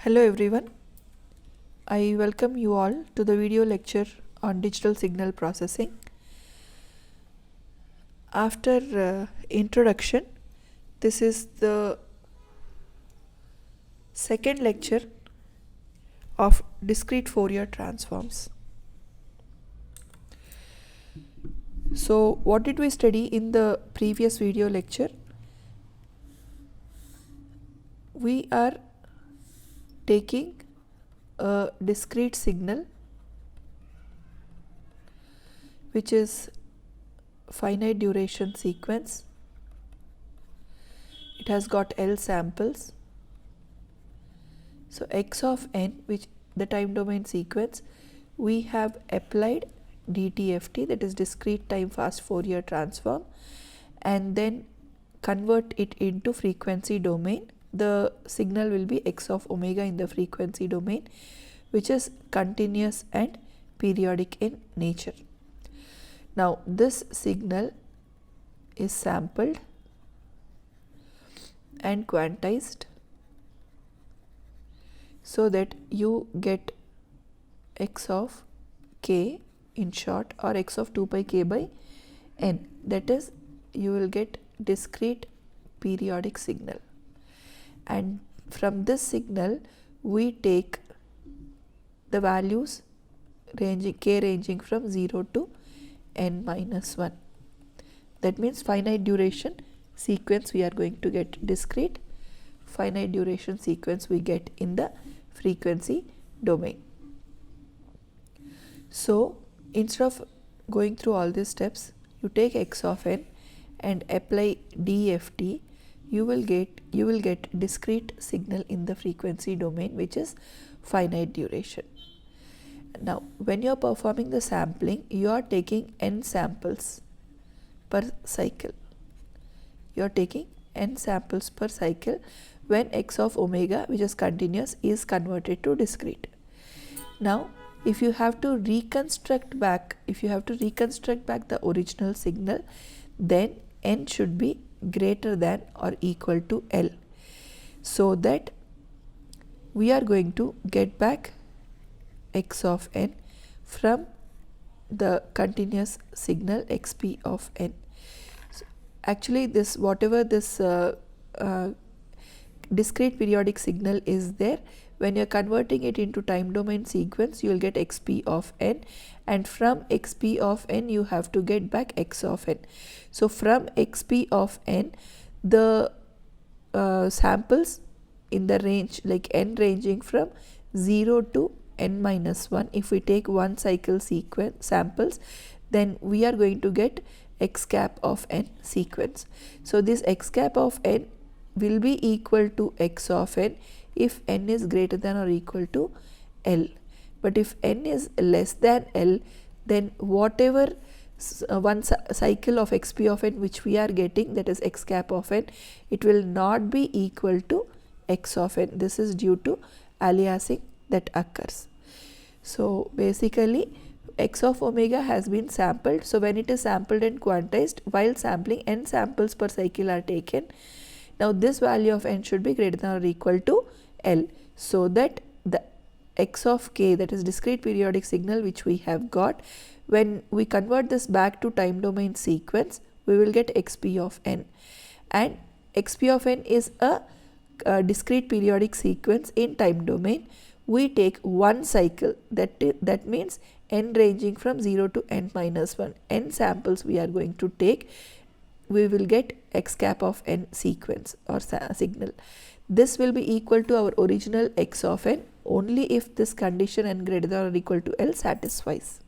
Hello everyone, I welcome you all to the video lecture on digital signal processing. After introduction, this is the second lecture of discrete Fourier transforms. So what did we study in the previous video lecture? We are taking a discrete signal which is finite duration sequence. It has got L samples. So x of n, which the time domain sequence, we have applied Dft, that is discrete time fast Fourier transform, and then convert it into frequency domain. The signal will be x of omega in the frequency domain, which is continuous and periodic in nature. Now this signal is sampled and quantized so that you get x of k in short, or x of 2 pi k by n, that is you will get discrete periodic signal, and from this signal we take the values ranging from 0 to n minus 1. That means finite duration sequence we are going to get discrete, finite duration sequence we get in the frequency domain. So instead of going through all these steps, you take x of n and apply Dft, you will get discrete signal in the frequency domain, which is finite duration. Now when you are performing the sampling, you are taking n samples per cycle. You are taking n samples per cycle when x of omega, which is continuous, is converted to discrete. Now if you have to reconstruct back the original signal, then n should be greater than or equal to L, so that we are going to get back x of n from the continuous signal xp of n. So actually this discrete periodic signal is there, when you are converting it into time domain sequence, you will get xp of n, and from xp of n you have to get back x of n. So from xp of n, the samples in the range, like n ranging from 0 to n minus 1, if we take one cycle sequence samples, then we are going to get x cap of n sequence. So this x cap of n will be equal to x of n if n is greater than or equal to L. But if n is less than L, then whatever one cycle of xp of n which we are getting, that is x cap of n, it will not be equal to x of n. This is due to aliasing that occurs. So basically x of omega has been sampled. So when it is sampled and quantized, while sampling, n samples per cycle are taken. Now this value of n should be greater than or equal to L, so that the x of k, that is discrete periodic signal which we have got, when we convert this back to time domain sequence, we will get xp of n, and xp of n is a discrete periodic sequence in time domain. We take one cycle, that means n ranging from 0 to n minus 1, n samples we are going to take, we will get x cap of n sequence or signal. This will be equal to our original x of n only if this condition n greater than or equal to L satisfies.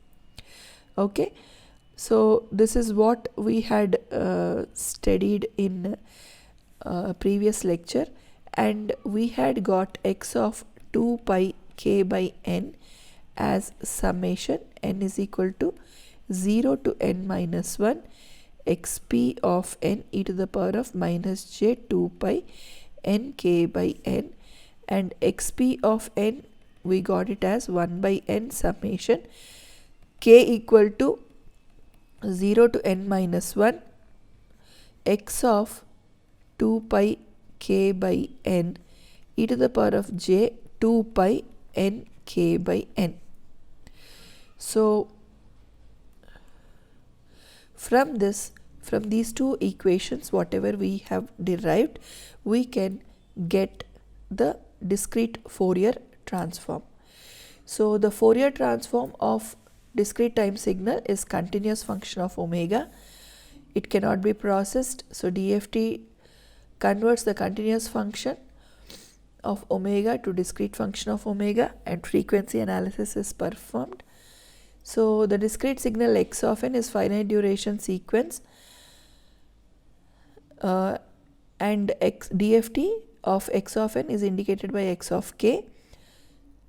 Okay, so this is what we had studied in previous lecture, and we had got x of 2 pi k by n as summation n is equal to 0 to n minus 1 xp of n e to the power of minus j 2 pi n k by n, and xp of n we got it as 1 by n summation k equal to 0 to n minus 1 x of 2 pi k by n e to the power of j 2 pi n k by n. So from these two equations, whatever we have derived, we can get the discrete Fourier transform. So the Fourier transform of discrete time signal is continuous function of omega. It cannot be processed, so DFT converts the continuous function of omega to discrete function of omega, and frequency analysis is performed. So the discrete signal x of n is finite duration sequence, and DFT of x of n is indicated by x of k,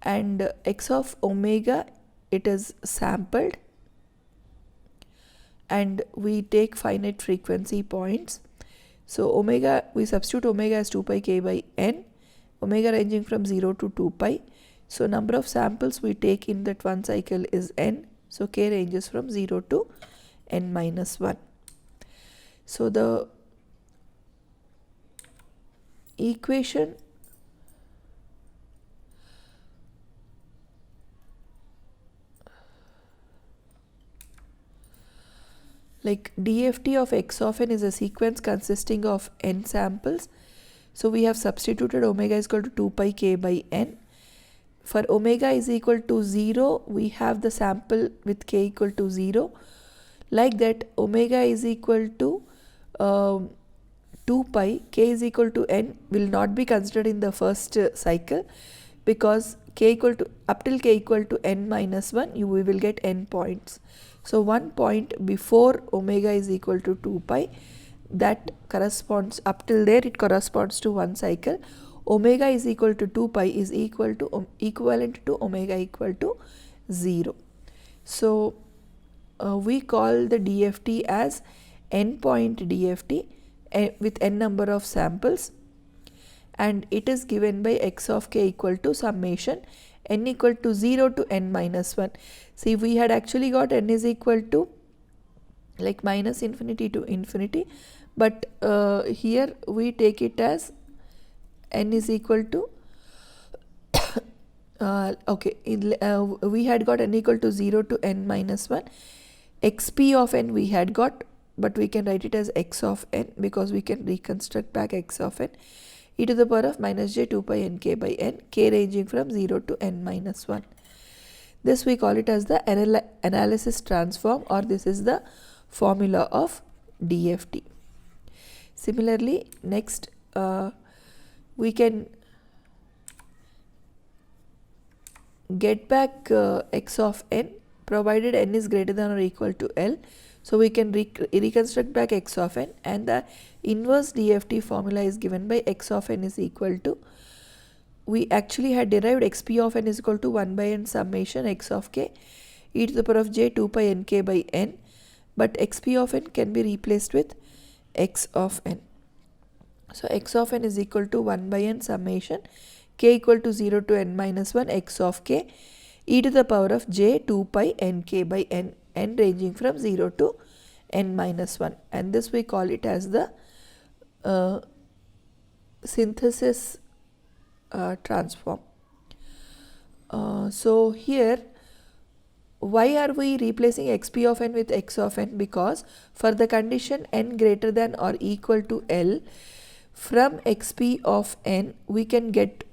and x of omega, it is sampled, and we take finite frequency points. So omega, we substitute omega as 2 pi k by n, omega ranging from 0 to 2 pi. So number of samples we take in that one cycle is n, so k ranges from 0 to n minus 1. So the equation like DFT of x of n is a sequence consisting of n samples. So we have substituted omega is equal to 2 pi k by n. For omega is equal to 0, we have the sample with k equal to 0. Like that, omega is equal to 2 pi, k is equal to n will not be considered in the first cycle, because k equal to, up till k equal to n minus 1, we will get n points. So 1 point before omega is equal to 2 pi, that corresponds, up till there it corresponds to one cycle. Omega is equal to 2 pi is equal to equivalent to omega equal to 0. So we call the DFT as endpoint Dft with n number of samples, and it is given by x of k equal to summation n equal to 0 to n minus 1. See, we had actually got n is equal to like minus infinity to infinity, but here we take it as n is equal to we had got n equal to 0 to n minus 1. xp of n we had got, but we can write it as x of n because we can reconstruct back x of n, e to the power of minus j 2 pi n k by n, k ranging from 0 to n minus 1. This we call it as the analysis transform, or this is the formula of DFT. Similarly, next we can get back x of n provided n is greater than or equal to L. So we can reconstruct back x of n, and the inverse DFT formula is given by x of n is equal to, we actually had derived xp of n is equal to 1 by n summation x of k e to the power of j 2 pi n k by n, but xp of n can be replaced with x of n. So x of n is equal to 1 by n summation k equal to 0 to n minus 1 x of k e to the power of j 2 pi n k by n, n ranging from 0 to n minus 1, and this we call it as the synthesis transform. So here, why are we replacing xp of n with x of n? Because for the condition n greater than or equal to L, from xp of n we can get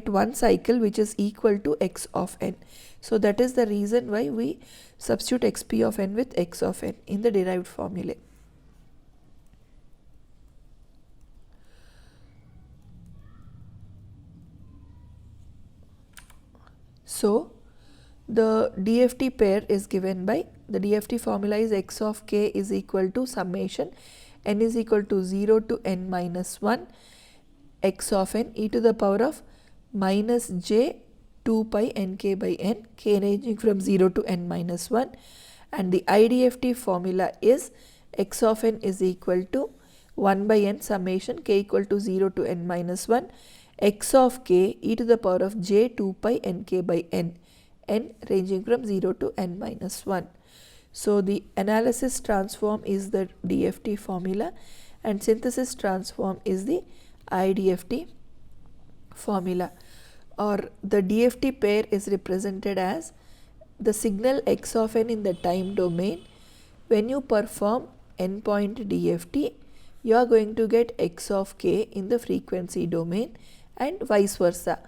one cycle which is equal to x of n. So that is the reason why we substitute xp of n with x of n in the derived formulae. So the DFT pair is given by, the DFT formula is x of k is equal to summation n is equal to 0 to n minus 1 x of n e to the power of minus j 2 pi n k by n, k ranging from 0 to n minus 1, and the Idft formula is x of n is equal to 1 by n summation k equal to 0 to n minus 1 x of k e to the power of j 2 pi n k by n, n ranging from 0 to n minus 1. So the analysis transform is the DFT formula, and synthesis transform is the Idft formula. or the DFT pair is represented as the signal x of n in the time domain. When you perform endpoint DFT, you are going to get x of k in the frequency domain, and vice versa.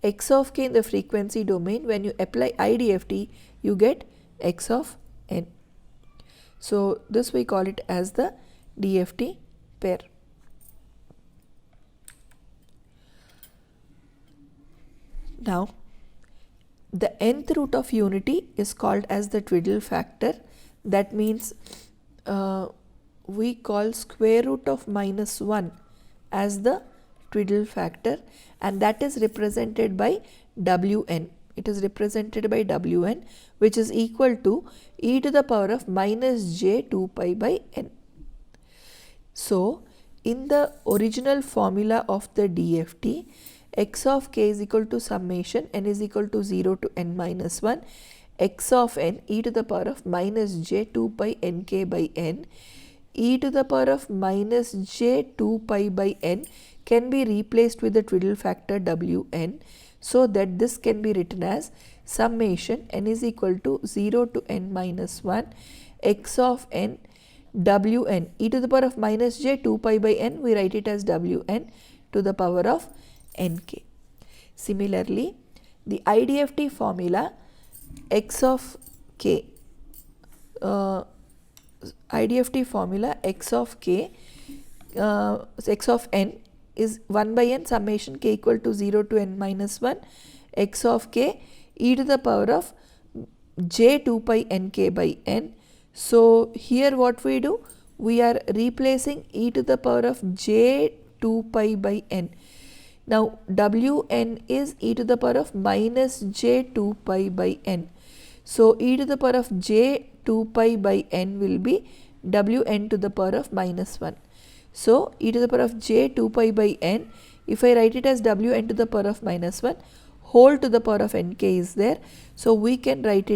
X of k in the frequency domain, when you apply Idft, you get x of n. So this we call it as the DFT pair. Now the nth root of unity is called as the Twiddle factor. That means we call square root of -1 as the Twiddle factor, and that is represented by Wn. It is represented by Wn, which is equal to e to the power of -j 2 pi by n. So in the original formula of the DFT, x of k is equal to summation n is equal to 0 to n minus 1 x of n e to the power of -j 2 pi nk by n. E to the power of -j 2 pi by n can be replaced with the Twiddle factor Wn, so that this can be written as summation n is equal to 0 to n minus 1 x of n Wn e to the power of -j 2 pi by n, we write it as Wn to the power of nk. Similarly, the Idft formula x of k, Idft formula x of k, x of n is 1 by n summation k equal to 0 to n minus 1 x of k e to the power of j 2 pi nk by n. So here what we do, we are replacing e to the power of j 2 pi by n. Now Wn is e to the power of -j 2 pi by n. So e to the power of j 2 pi by n will be Wn to the power of -1. So e to the power of j 2 pi by n, if I write it as Wn to the power of -1, whole to the power of nk is there. So we can write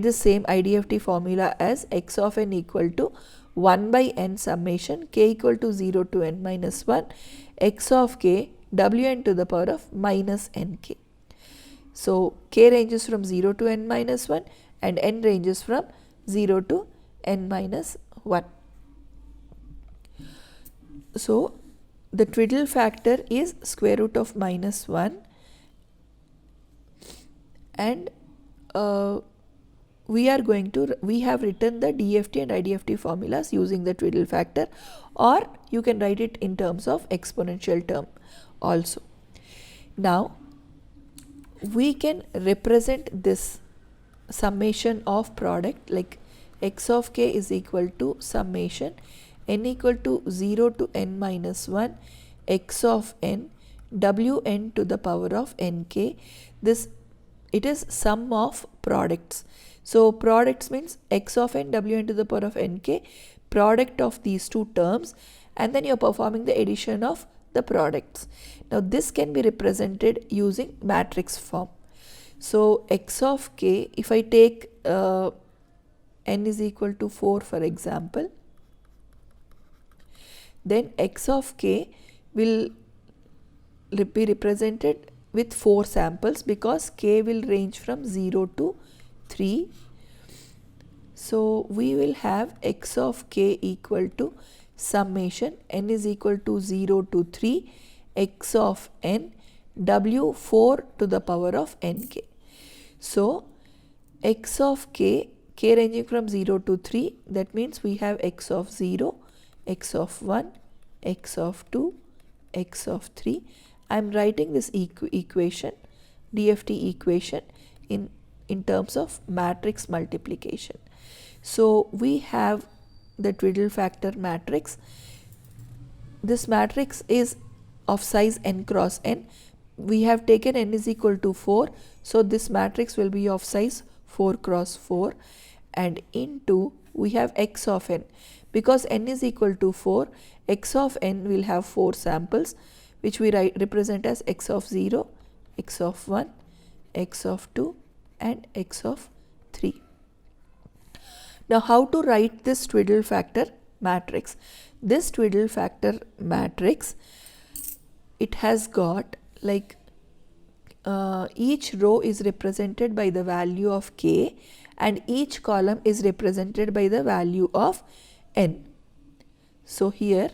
the same Idft formula as x of n equal to 1 by n summation k equal to 0 to n minus 1 x of k Wn to the power of -nk. So k ranges from 0 to n minus 1 and n ranges from 0 to n minus 1. So the Twiddle factor is square root of -1, and we have written the DFT and Idft formulas using the Twiddle factor, or you can write it in terms of exponential term also. Now we can represent this summation of product like x of k is equal to summation n equal to 0 to n minus 1 x of n Wn to the power of nk. It is sum of products. So products means x of n Wn to the power of nk, product of these two terms, and then you are performing the addition of the products. Now this can be represented using matrix form. So x of k, if I take n is equal to 4 for example, then x of k will be represented with 4 samples because k will range from 0 to 3. So we will have x of k equal to summation n is equal to 0 to 3 x of n W4 to the power of nk. So x of k ranging from 0 to 3, that means we have x of 0, x of 1, x of 2, x of 3. I am writing this equation, DFT equation in terms of matrix multiplication. So we have the Twiddle factor matrix. This matrix is of size n cross n. We have taken n is equal to 4, so this matrix will be of size 4 cross 4, and into we have x of n. Because n is equal to 4, x of n will have 4 samples, which we represent as x of 0, x of 1, x of 2 and x of 3. Now how to write this Twiddle factor matrix? This Twiddle factor matrix, it has got like each row is represented by the value of k and each column is represented by the value of n. So here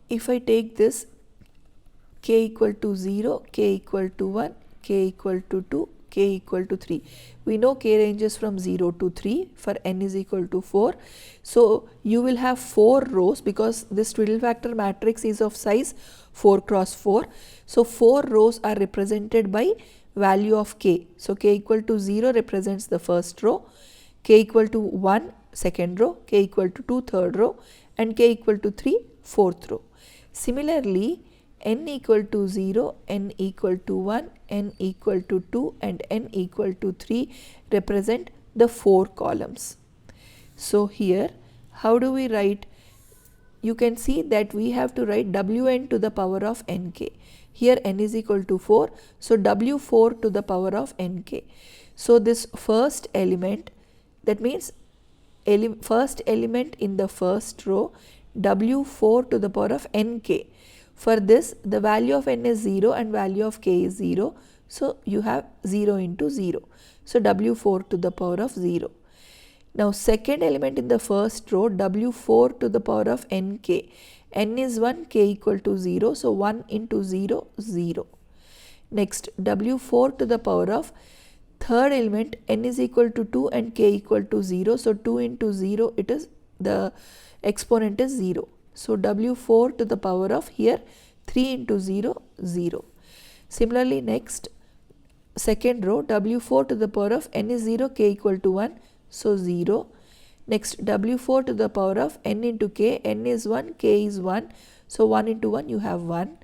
if I take this k equal to 0, k equal to 1, k equal to 2, k equal to 3. We know k ranges from 0 to 3 for n is equal to 4. So you will have 4 rows because this twiddle factor matrix is of size 4 cross 4. So 4 rows are represented by value of k. So k equal to 0 represents the first row, k equal to 1 second row, k equal to 2 third row and k equal to 3 fourth row. Similarly, n equal to 0, n equal to 1, n equal to 2 and n equal to 3 represent the 4 columns. So here how do we write? You can see that we have to write wn to the power of nk. Here n is equal to 4, so w4 to the power of nk. So this first element, that means first element in the first row, w4 to the power of nk. For this the value of n is 0 and value of k is 0. So you have 0 into 0. So w4 to the power of 0. Now second element in the first row, w4 to the power of nk. n is 1, k equal to 0. So 1 into 0, 0. Next w4 to the power of third element, n is equal to 2 and k equal to 0. So 2 into 0, it is the exponent is 0. So w4 to the power of here 3 into 0, 0. Similarly next second row, w4 to the power of n is 0, k equal to 1. So 0. Next w4 to the power of n into k, n is 1, k is 1. So 1 into 1 you have 1.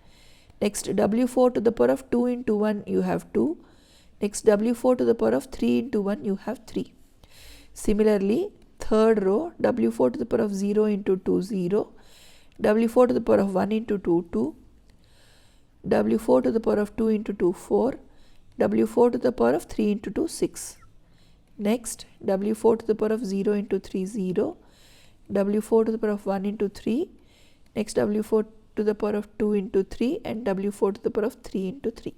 Next w4 to the power of 2 into 1 you have 2. Next w4 to the power of 3 into 1 you have 3. Similarly third row, w4 to the power of 0 into 2, 0. w4 to the power of 1 into 2, 2. w4 to the power of 2 into 2, 4. w4 to the power of 3 into 2, 6. Next w4 to the power of 0 into 3, 0. w4 to the power of 1 into 3. Next w4 to the power of 2 into 3 and w4 to the power of 3 into 3.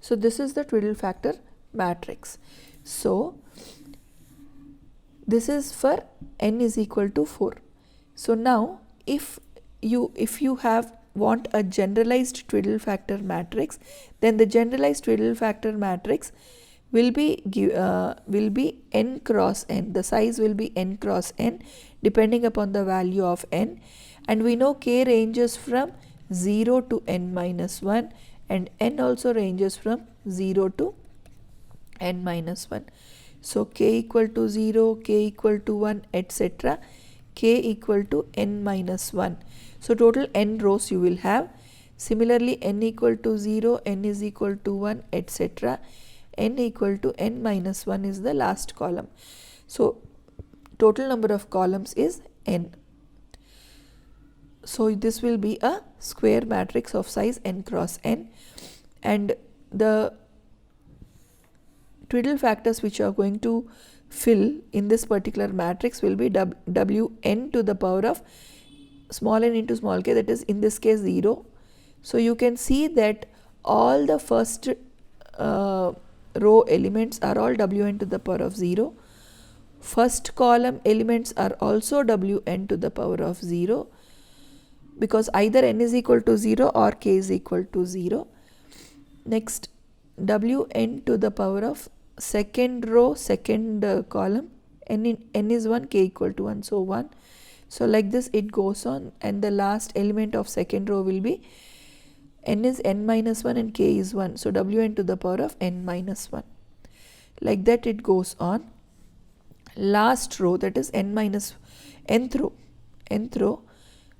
So this is the twiddle factor matrix. So this is for n is equal to 4. So now if you want a generalized twiddle factor matrix, then the generalized twiddle factor matrix will be n cross n. The size will be n cross n depending upon the value of n, and we know k ranges from 0 to n minus 1 and n also ranges from 0 to n minus 1. So k equal to 0, k equal to 1, etc. k equal to n minus 1. So total n rows you will have. Similarly n equal to 0, n is equal to 1, etc. n equal to n minus 1 is the last column. So total number of columns is n. So this will be a square matrix of size n cross n, and the twiddle factors which are going to fill in this particular matrix will be wn to the power of small n into small k, that is in this case 0. So you can see that all the first row elements are all wn to the power of 0. First column elements are also wn to the power of 0, because either n is equal to 0 or k is equal to 0. Next wn to the power of second row, second column, n is 1, k equal to 1, so 1. So like this it goes on, and the last element of second row will be n is n minus 1 and k is 1, so wn to the power of n minus 1. Like that it goes on. Last row, that is nth row,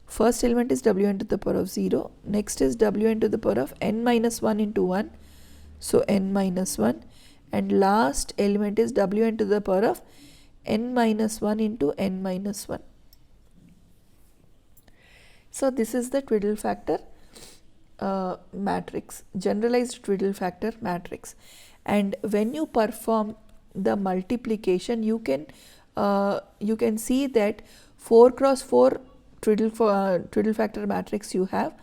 first element is wn to the power of 0, next is wn to the power of n minus 1 into 1, so n minus 1, and last element is wn to the power of n minus 1 into n minus 1. So this is the twiddle factor matrix, generalized twiddle factor matrix. And when you perform the multiplication, you can see that 4 cross 4 twiddle factor matrix you have,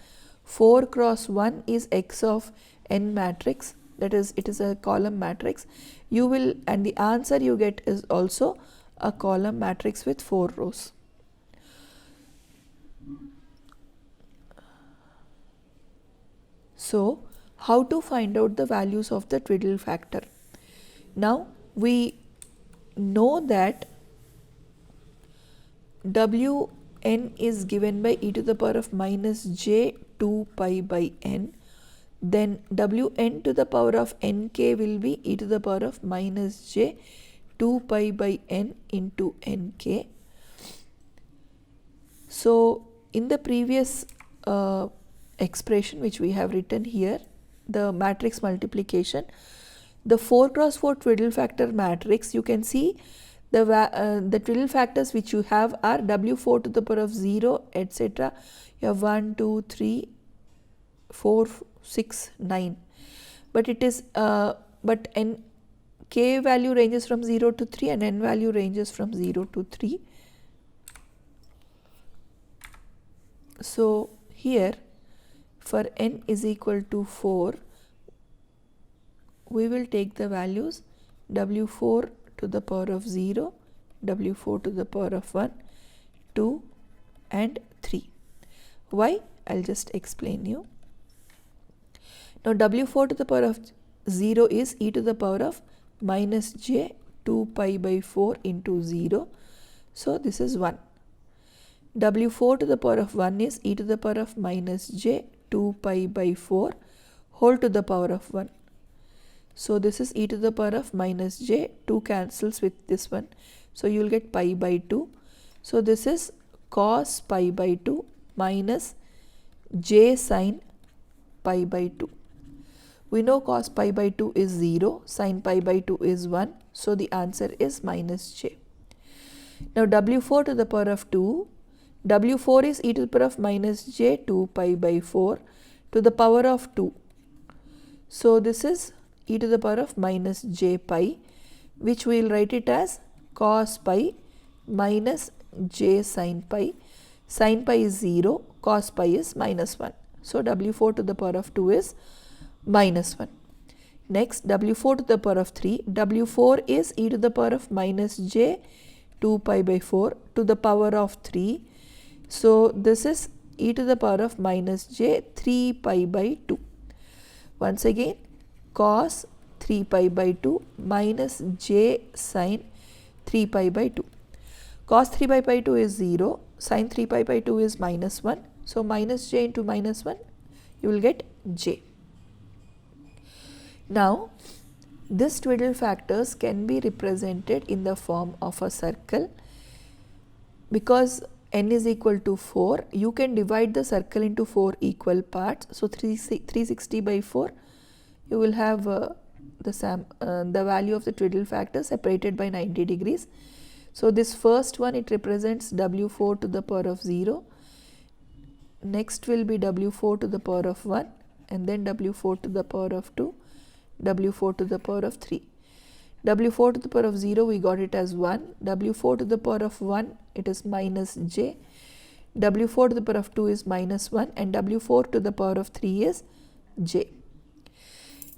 4 cross 1 is x of n matrix, that is, it is a column matrix. You will, and the answer you get is also a column matrix with 4 rows. So, how to find out the values of the Twiddle factor? Now, we know that Wn is given by e to the power of minus j 2 pi by n. Then Wn to the power of nk will be e to the power of minus j 2 pi by n into nk. So, in the previous expression which we have written here, the matrix multiplication, the 4 cross 4 Twiddle factor matrix, you can see the Twiddle factors which you have are W4 to the power of 0, etc. You have 1, 2, 3, 4, 6, 9. But it is, but n k value ranges from 0 to 3 and n value ranges from 0 to 3. So, here for n is equal to 4, we will take the values W4 to the power of 0, W4 to the power of 1, 2 and 3. Why? I will just explain you. Now, W4 to the power of 0 is e to the power of minus j 2 pi by 4 into 0. So, this is 1. W4 to the power of 1 is e to the power of minus j 2 pi by 4 whole to the power of 1. So, this is e to the power of minus j, 2 cancels with this one. So, you will get pi by 2. So, this is cos pi by 2 minus j sin pi by 2. We know cos pi by 2 is 0, sin pi by 2 is 1. So, the answer is minus j. Now, W4 to the power of 2, W4 is e to the power of minus j 2 pi by 4 to the power of 2. So, this is e to the power of minus j pi, which we will write it as cos pi minus j sin pi. Sin pi is 0, cos pi is minus 1. So, W4 to the power of 2 is minus 1. Next, W4 to the power of 3, W4 is e to the power of minus j 2 pi by 4 to the power of 3. So, this is e to the power of minus j 3 pi by 2. Once again, cos 3 pi by 2 minus j sin 3 pi by 2. Cos 3 pi by 2 is 0, sin 3 pi by 2 is minus 1. So, minus j into minus 1, you will get j. Now, this Twiddle factors can be represented in the form of a circle. Because n is equal to 4, you can divide the circle into 4 equal parts. So, 360 by 4, you will have the value of the Twiddle factor separated by 90 degrees. So, this first one, it represents W4 to the power of 0. Next will be W4 to the power of 1 and then W4 to the power of 2, W4 to the power of 3. W4 to the power of 0, we got it as 1. W4 to the power of 1, it is minus j. W4 to the power of 2 is minus 1 and W4 to the power of 3 is j.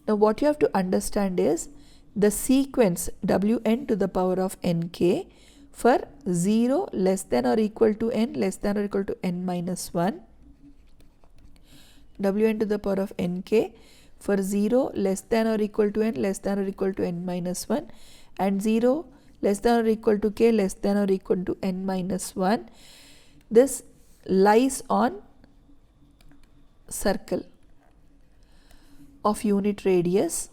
Now, what you have to understand is the sequence Wn to the power of nk for 0 less than or equal to n less than or equal to n minus 1, Wn to the power of nk for 0 less than or equal to n less than or equal to n minus 1 and 0 less than or equal to k less than or equal to n minus 1. This lies on circle of unit radius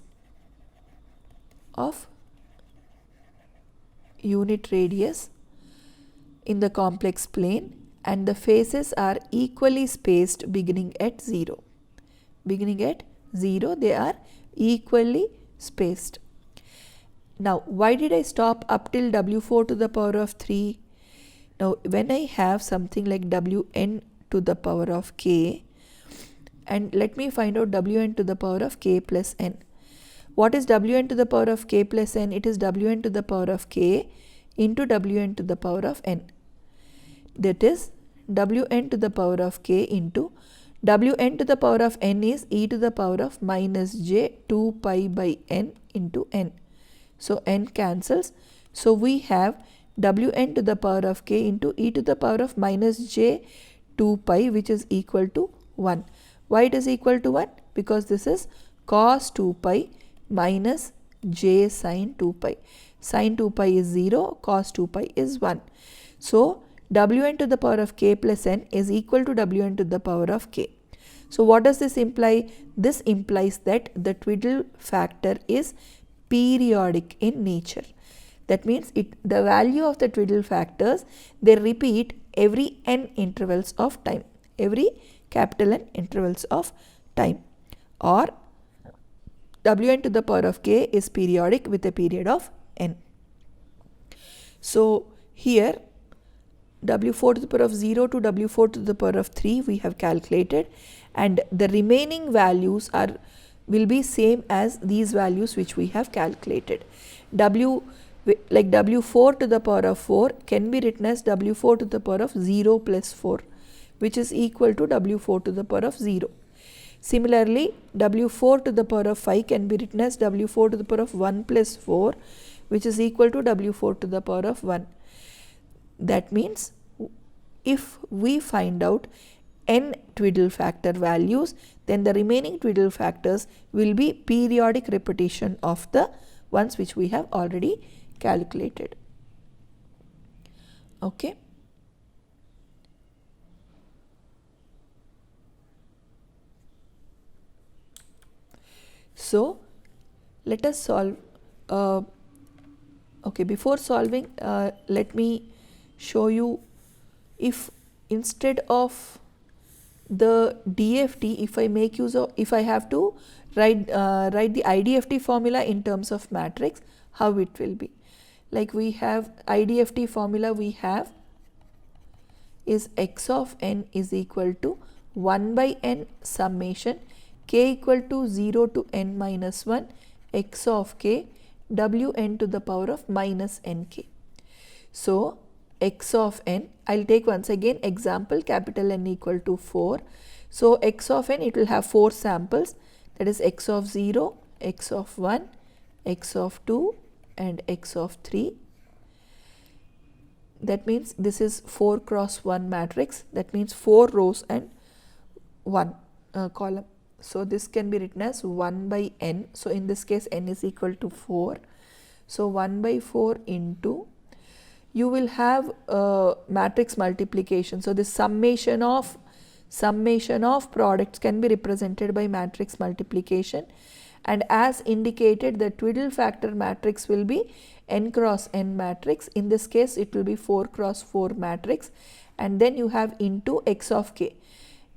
in the complex plane and the faces are equally spaced beginning at 0. Beginning at 0, they are equally spaced. Now, why did I stop up till W4 to the power of 3? Now, when I have something like Wn to the power of k, and let me find out Wn to the power of k plus n. What is Wn to the power of k plus n? It is Wn to the power of k into Wn to the power of n. That is Wn to the power of k into Wn to the power of n is e to the power of minus j 2 pi by n into n. So n cancels. So we have Wn to the power of k into e to the power of minus j 2 pi, which is equal to 1. Why it is equal to 1? Because this is cos 2 pi minus j sin 2 pi. Sin 2 pi is 0, cos 2 pi is 1. So Wn to the power of k plus n is equal to Wn to the power of k. So what does this imply? This implies that the Twiddle factor is periodic in nature. That means the value of the Twiddle factors, they repeat every n intervals of time, every capital N intervals of time, or Wn to the power of k is periodic with a period of n. So here W4 to the power of 0 to W4 to the power of 3 we have calculated, and the remaining values will be same as these values which we have calculated. W4 to the power of 4 can be written as W4 to the power of 0 plus 4, which is equal to W4 to the power of 0. Similarly, W4 to the power of 5 can be written as W4 to the power of 1 plus 4, which is equal to W4 to the power of 1. That means if we find out n Twiddle factor values, then the remaining Twiddle factors will be periodic repetition of the ones which we have already calculated. Okay. So let us solve. Okay, before solving, let me show you, if instead of the DFT, if I have to write the Idft formula in terms of matrix, how it will be. Like we have Idft formula, we have is x of n is equal to 1 by n summation k equal to 0 to n minus 1 x of k Wn to the power of minus nk. So x of n, I will take once again example capital N equal to 4. So x of n, it will have 4 samples, that is x of 0, x of 1, x of 2 and x of 3. That means this is 4 cross 1 matrix, that means 4 rows and 1 column. So this can be written as 1 by n. So in this case n is equal to 4. So 1 by 4 into, you will have matrix multiplication. So this summation of products can be represented by matrix multiplication, and as indicated, the Twiddle factor matrix will be n cross n matrix. In this case it will be 4 cross 4 matrix, and then you have into x of k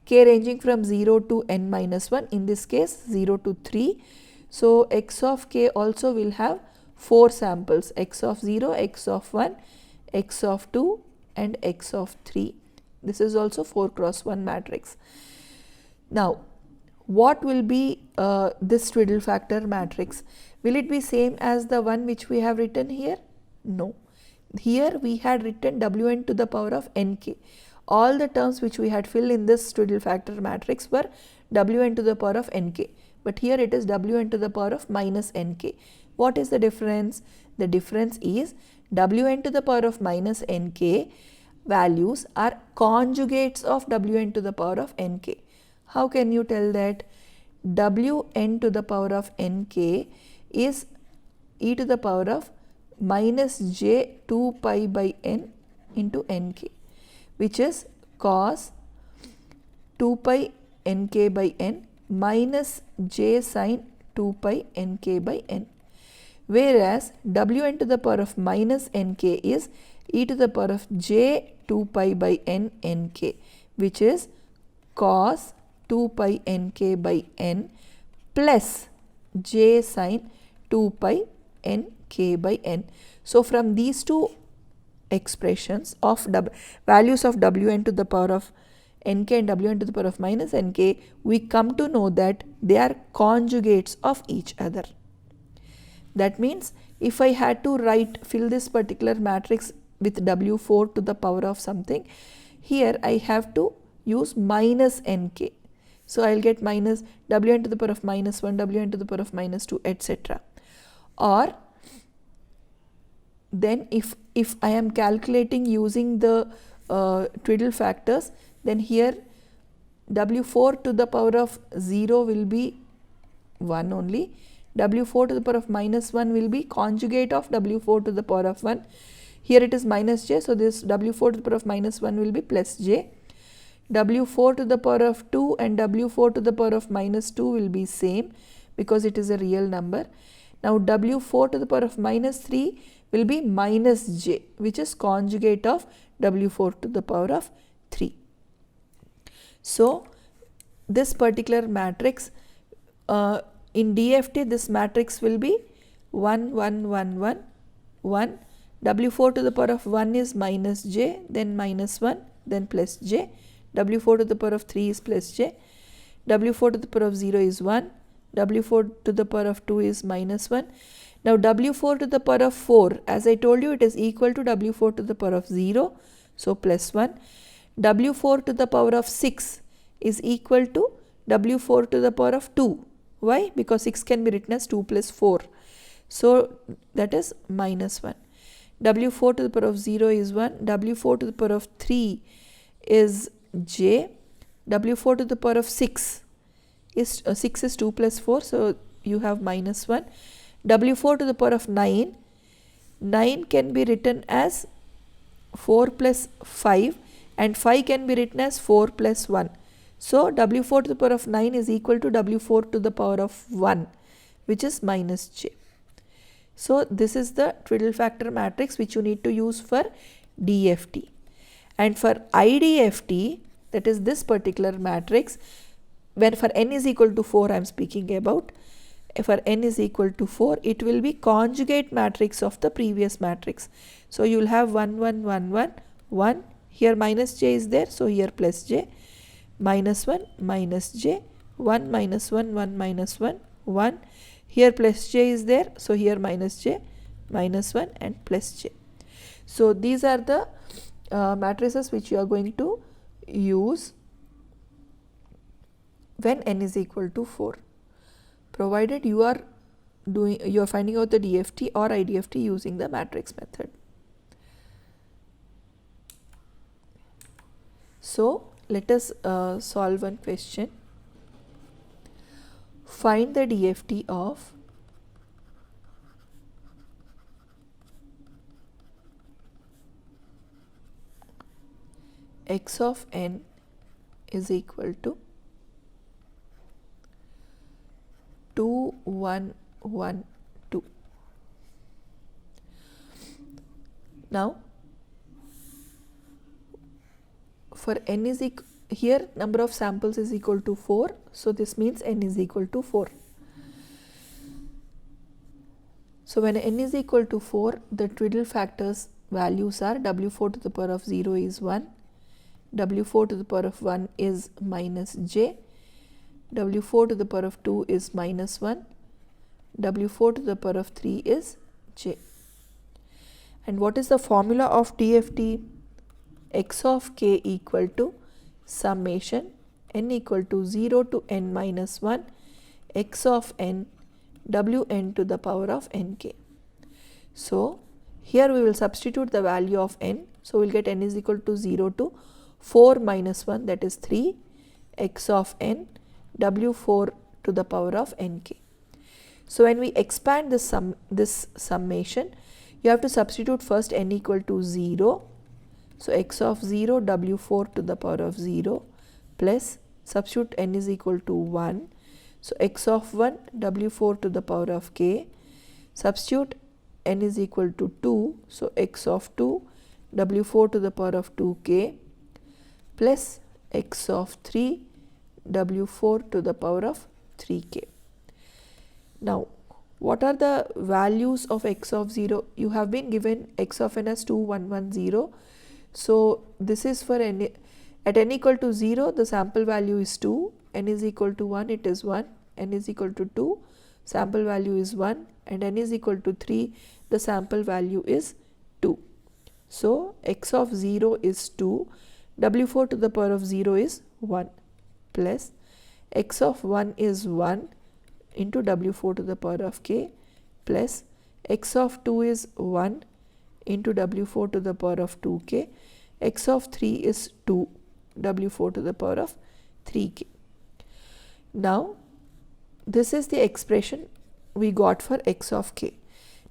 ranging from 0 to n minus 1, in this case 0 to 3. So x of k also will have 4 samples, x of 0, x of 1, x of 2 and x of 3. This is also 4 cross 1 matrix. Now what will be this Twiddle factor matrix? Will it be same as the one which we have written here? No. Here we had written Wn to the power of nk. All the terms which we had filled in this Twiddle factor matrix were Wn to the power of nk, but here it is Wn to the power of minus nk. What is the difference? The difference is Wn to the power of minus nk values are conjugates of Wn to the power of nk. How can you tell that? Wn to the power of nk is e to the power of minus j 2 pi by n into nk, which is cos 2 pi nk by n minus j sin 2 pi nk by n. Whereas Wn to the power of minus nk is e to the power of j 2 pi by n nk, which is cos 2 pi nk by n plus j sin 2 pi nk by n. So from these two expressions of values of Wn to the power of nk and Wn to the power of minus nk, we come to know that they are conjugates of each other. That means if I had to fill this particular matrix with W4 to the power of something, here I have to use minus nk. So I'll get minus wn to the power of minus 1, wn to the power of minus 2, etc. Or then if I am calculating using the Twiddle factors, then here w4 to the power of 0 will be 1 only. w4 to the power of minus 1 will be conjugate of w4 to the power of 1. Here it is minus j, so this w4 to the power of minus 1 will be plus j. w4 to the power of 2 and w4 to the power of minus 2 will be same because it is a real number. Now w4 to the power of minus 3 will be minus j, which is conjugate of w4 to the power of 3. So this particular matrix in DFT, this matrix will be 1 1 1 1 1. w4 to the power of 1 is minus j, then minus 1, then plus j. w4 to the power of 3 is plus j. w4 to the power of 0 is 1. w4 to the power of 2 is minus 1. Now w4 to the power of 4, as I told you, it is equal to w4 to the power of 0, so plus 1. w4 to the power of 6 is equal to w4 to the power of 2. Why? Because 6 can be written as 2 plus 4. So that is minus 1. w4 to the power of 0 is 1. w4 to the power of 3 is j. w4 to the power of 6 is 6 is 2 plus 4. So you have minus 1. w4 to the power of 9. 9 can be written as 4 plus 5 and 5 can be written as 4 plus 1. So w4 to the power of 9 is equal to w4 to the power of 1, which is minus j. So this is the Twiddle factor matrix which you need to use for DFT. And for IDFT, that is this particular matrix, when for n is equal to 4 I am speaking about, for n is equal to 4, it will be conjugate matrix of the previous matrix. So you will have 1 1 1 1 1, here minus j is there, so here plus j, minus 1 minus j, 1 minus 1 1 minus 1 1, here plus j is there, so here minus j, minus 1 and plus j. So these are the matrices which you are going to use when n is equal to 4, provided you are finding out the DFT or IDFT using the matrix method. So let us solve one question. Find the DFT of x of n is equal to 2 1 1 2. Now for n is equal, here number of samples is equal to 4, so this means n is equal to 4. So when n is equal to 4, the Twiddle factors values are w4 to the power of 0 is 1, w4 to the power of 1 is minus j, w4 to the power of 2 is minus 1, w4 to the power of 3 is j. And what is the formula of DFT? X of k equal to summation n equal to 0 to n minus 1 x of n wn to the power of nk. So here we will substitute the value of n. So we will get n is equal to 0 to 4 minus 1, that is 3, x of n w4 to the power of nk. So when we expand this summation, you have to substitute first n equal to 0. So x of 0 w4 to the power of 0 plus substitute n is equal to 1. So x of 1 w4 to the power of k, substitute n is equal to 2. So x of 2 w4 to the power of 2k plus x of 3 w4 to the power of 3k. Now what are the values of x of 0? You have been given x of n as 2 1 1 0. So this is for n at n equal to 0, the sample value is 2, n is equal to 1, it is 1, n is equal to 2, sample value is 1, and n is equal to 3, the sample value is 2. So x of 0 is 2, w4 to the power of 0 is 1 plus x of 1 is 1 into w4 to the power of k plus x of 2 is 1 into w4 to the power of 2k, x of 3 is 2 w4 to the power of 3k. Now this is the expression we got for x of k.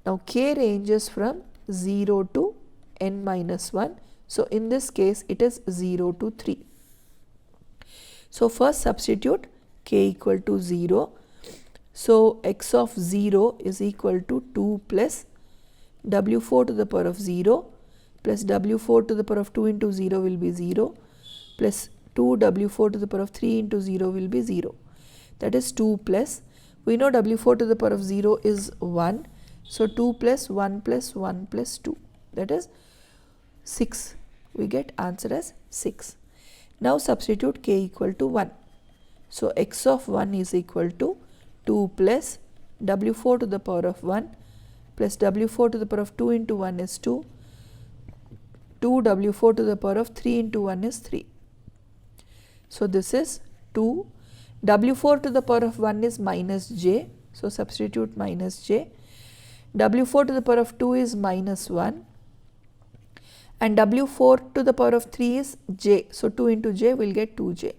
Now k ranges from 0 to n minus 1. So in this case it is 0 to 3. So first substitute k equal to 0. So x of 0 is equal to 2 plus w4 to the power of 0 plus w4 to the power of 2 into 0 will be 0 plus 2 w4 to the power of 3 into 0 will be 0. That is 2 plus, we know w4 to the power of 0 is 1. So 2 plus 1 plus 1 plus 2, that is 6. We get answer as 6. Now substitute k equal to 1. So x of 1 is equal to 2 plus w4 to the power of 1 plus w4 to the power of 2 into 1 is 2. 2 w4 to the power of 3 into 1 is 3. So this is 2. W4 to the power of 1 is minus j. So substitute minus j. W4 to the power of 2 is minus 1. And W4 to the power of 3 is j. So 2 into j will get 2j.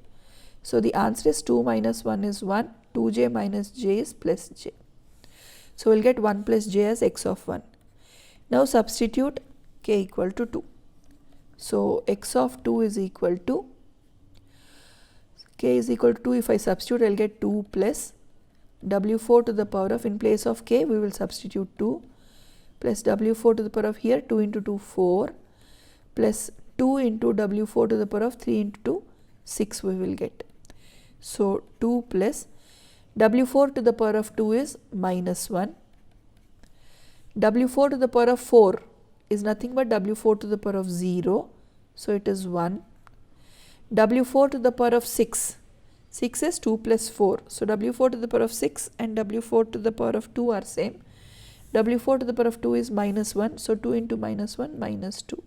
So the answer is 2 minus 1 is 1. 2j minus j is plus j. So we'll get 1 plus j as x of 1. Now substitute k equal to 2. So x of 2 is equal to, k is equal to 2. If I substitute, I'll get 2 plus w4 to the power of, in place of k we will substitute 2 plus w4 to the power of here 2 into 2 4 plus 2 into w4 to the power of 3 into 2 6 we will get. So 2 plus w4 to the power of 2 is minus 1. W4 to the power of 4 is nothing but w4 to the power of 0. So it is 1. W4 to the power of 6. 6 is 2 plus 4. So w4 to the power of 6 and w4 to the power of 2 are same. W4 to the power of 2 is minus 1. So 2 into minus 1 minus 2.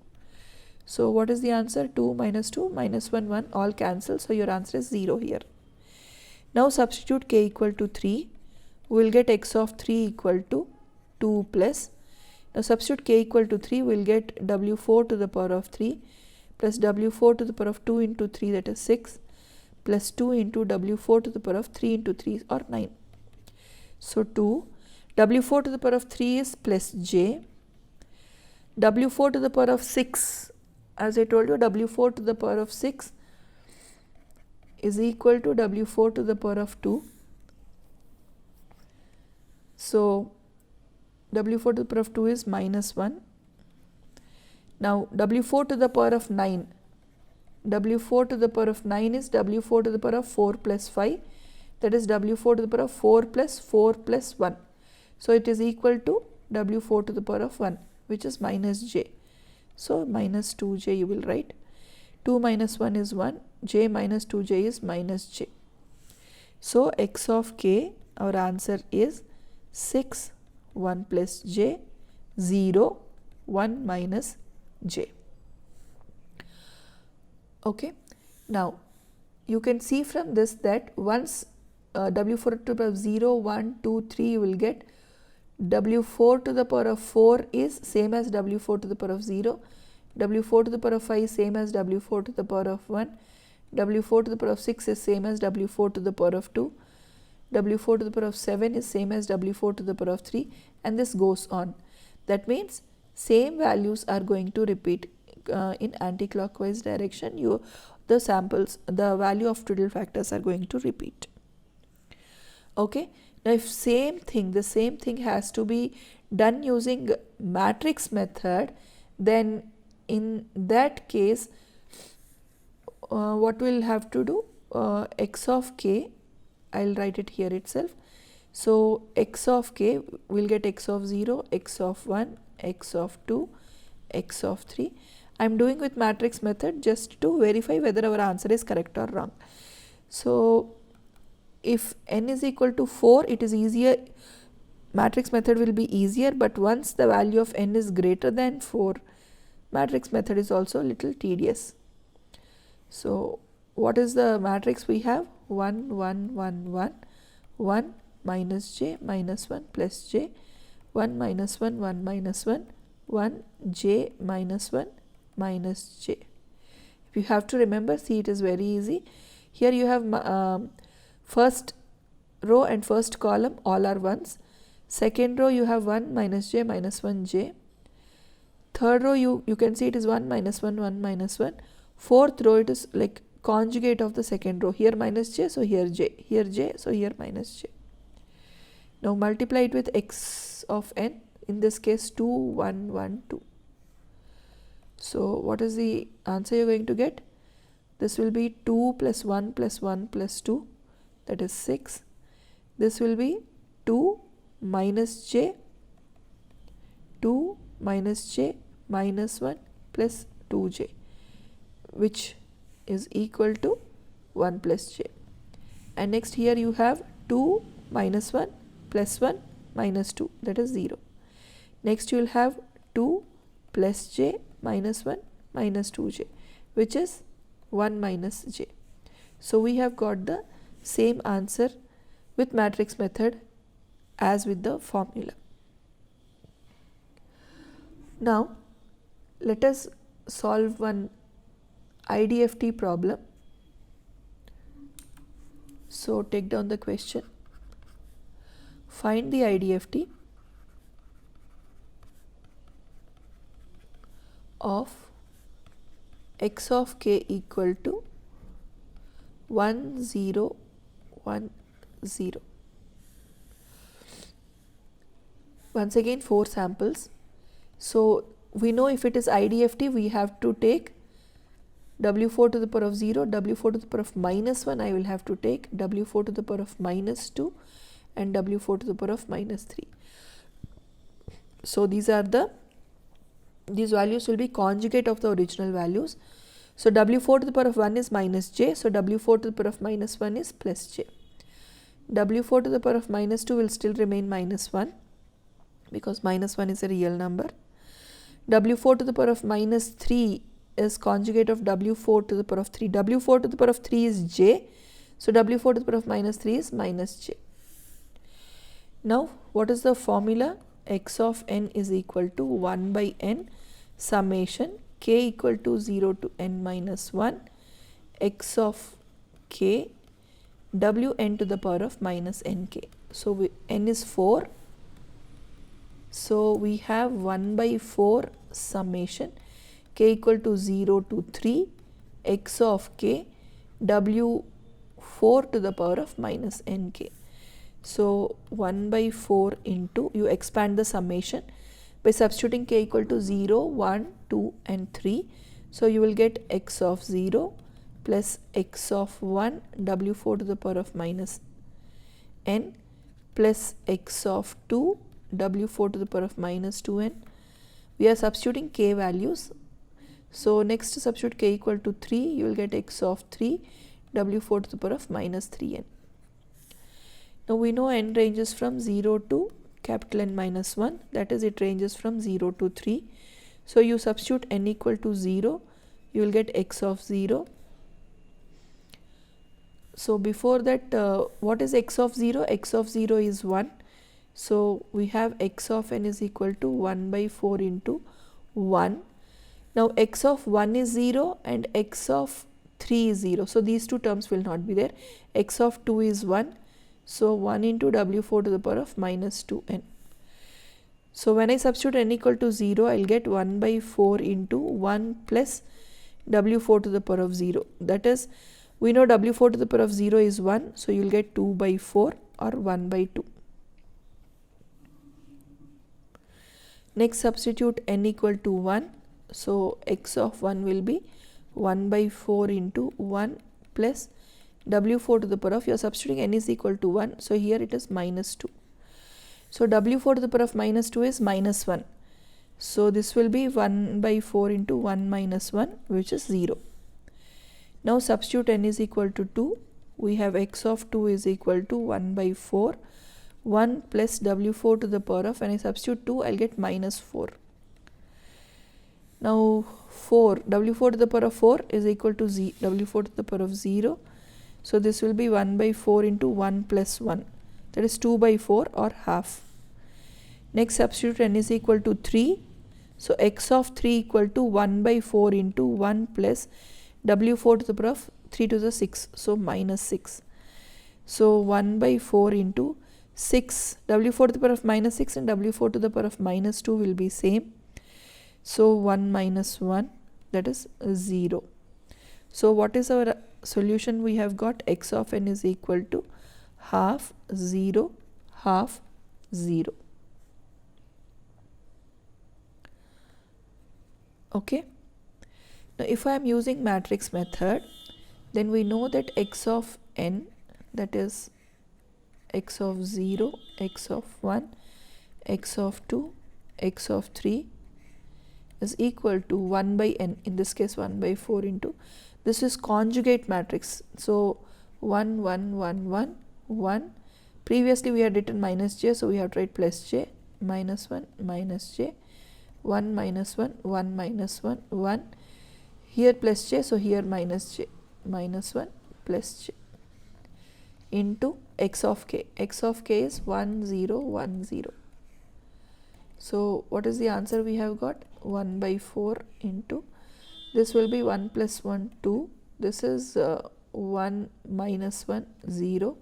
So what is the answer? 2 minus 2 minus 1 1 all cancel. So your answer is 0 here. Now substitute k equal to 3. We will get x of 3 equal to 2 plus. Now substitute k equal to 3. We will get w4 to the power of 3 plus w4 to the power of 2 into 3, that is 6, plus 2 into w4 to the power of 3 into 3 or 9. So 2, w4 to the power of 3 is plus j, w4 to the power of 6, as I told you, w4 to the power of 6 is equal to w4 to the power of 2. So w4 to the power of 2 is minus 1. Now w4 to the power of 9, w4 to the power of 9 is w4 to the power of 4 plus 5, that is w4 to the power of 4 plus 1. So it is equal to w4 to the power of 1, which is minus j. So minus 2j you will write. 2 minus 1 is 1, j minus 2j is minus j. So x of k, our answer is 6, 1 plus j, 0, 1 minus j. Okay. Now you can see from this that once w4 to the power of 0, 1, 2, 3 you will get w4 to the power of 4 is same as w4 to the power of 0, w4 to the power of 5 is same as w4 to the power of 1, w4 to the power of 6 is same as w4 to the power of 2, w4 to the power of 7 is same as w4 to the power of 3, and this goes on. That means same values are going to repeat in anti-clockwise direction. The samples, the value of twiddle factors are going to repeat. Okay. Now if the same thing has to be done using matrix method, then in that case what we'll have to do, x of k, I'll write it here itself. So x of k will get x of 0, x of 1, x of 2, x of 3. I am doing with matrix method just to verify whether our answer is correct or wrong. So if n is equal to 4, it is easier, matrix method will be easier, but once the value of n is greater than 4, matrix method is also a little tedious. So what is the matrix we have? 1, 1, 1, 1, 1 minus j minus 1 plus j, 1 minus 1, 1 minus 1, 1 j minus 1 minus j. If you have to remember, see, it is very easy. Here you have first row and first column all are ones. Second row you have 1 minus j minus 1 j. Third row you can see it is 1 minus 1, 1 minus 1. Fourth row it is like conjugate of the second row. Here minus j, so here j. Here j, so here minus j. Now multiply it with x of n. In this case 2, 1, 1, 2. So what is the answer you're going to get? This will be 2 plus 1 plus 1 plus 2, that is 6. This will be 2 minus j, 2 minus j minus 1 plus 2j, which is equal to 1 plus j. And next here you have 2 minus 1 plus 1 minus 2, that is 0. Next you will have 2 plus j minus 1 minus 2j, which is 1 minus j. So we have got the same answer with matrix method as with the formula. Now let us solve one IDFT problem. So take down the question. Find the IDFT of x of k equal to 1, 0, 1, 0. Once again 4 samples. So we know if it is IDFT, we have to take w4 to the power of 0, w4 to the power of minus 1, I will have to take w4 to the power of minus 2 and w4 to the power of minus 3. So these values will be conjugate of the original values. So w4 to the power of 1 is minus j, so w4 to the power of minus 1 is plus j. w4 to the power of minus 2 will still remain minus 1 because minus 1 is a real number. w4 to the power of minus 3 is conjugate of w4 to the power of 3. w4 to the power of 3 is j, so w4 to the power of minus 3 is minus j. Now what is the formula? X of n is equal to 1 by n summation k equal to 0 to n minus 1 x of k wn to the power of minus nk. So n is 4. So we have 1 by 4 summation k equal to 0 to 3 x of k w4 to the power of minus nk. So 1 by 4 into, you expand the summation by substituting k equal to 0, 1, 2 and 3. So you will get x of 0 plus x of 1 w4 to the power of minus n plus x of 2 w4 to the power of minus 2n. We are substituting k values. So next to substitute k equal to 3, you will get x of 3 w4 to the power of minus 3n. Now we know n ranges from 0 to capital N minus 1, that is it ranges from 0 to 3. So you substitute n equal to 0, you will get x of 0. So before that, what is x of 0? X of 0 is 1. So we have x of n is equal to 1 by 4 into 1. Now x of 1 is 0 and x of 3 is 0. So these two terms will not be there. X of 2 is 1. So 1 into w4 to the power of minus 2n. So when I substitute n equal to 0, I will get 1 by 4 into 1 plus w4 to the power of 0. That is, we know w4 to the power of 0 is 1. So you will get 2 by 4 or 1 by 2. Next substitute n equal to 1. So x of 1 will be 1 by 4 into 1 plus w4 to the power of, you are substituting n is equal to 1. So here it is minus 2. So w4 to the power of minus 2 is minus 1. So this will be 1 by 4 into 1 minus 1, which is 0. Now substitute n is equal to 2. We have x of 2 is equal to 1 by 4. 1 plus w4 to the power of, when I substitute 2, I will get minus 4. Now 4, w4 to the power of 4 is equal to w4 to the power of 0. So this will be 1 by 4 into 1 plus 1, that is 2 by 4 or half. Next substitute n is equal to 3. So x of 3 equal to 1 by 4 into 1 plus w4 to the power of 3 to the 6, so minus 6. So 1 by 4 into 6, w4 to the power of minus 6 and w4 to the power of minus 2 will be same. So 1 minus 1, that is 0. So what is our solution? We have got x of n is equal to half 0 half 0. Okay. Now if I am using matrix method, then we know that x of n, that is x of 0, x of 1, x of 2, x of 3 is equal to 1 by n, in this case 1 by 4 into, this is conjugate matrix. So 1 1 1 1 1, previously we had written minus j, so we have to write plus j, minus 1 minus j, 1 minus 1 1 minus 1 1, here plus j, so here minus j, minus 1 plus j into x of k. X of k is 1 0 1 0. So what is the answer we have got? 1 by 4 into, this will be 1 plus 1 2, this is 1 minus 1 0,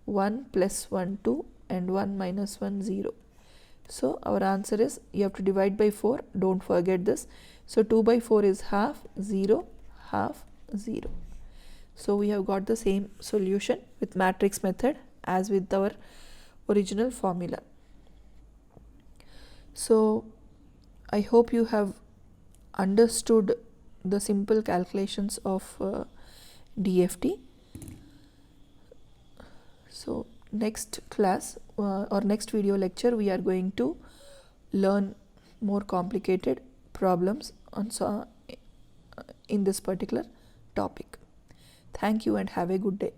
1 plus 1 2 and 1 minus 1 0. So our answer is, you have to divide by 4, don't forget this. So 2 by 4 is half 0 half 0. So we have got the same solution with matrix method as with our original formula. So I hope you have understood the simple calculations of DFT. So next class or next video lecture, we are going to learn more complicated problems on in this particular topic. Thank you and have a good day.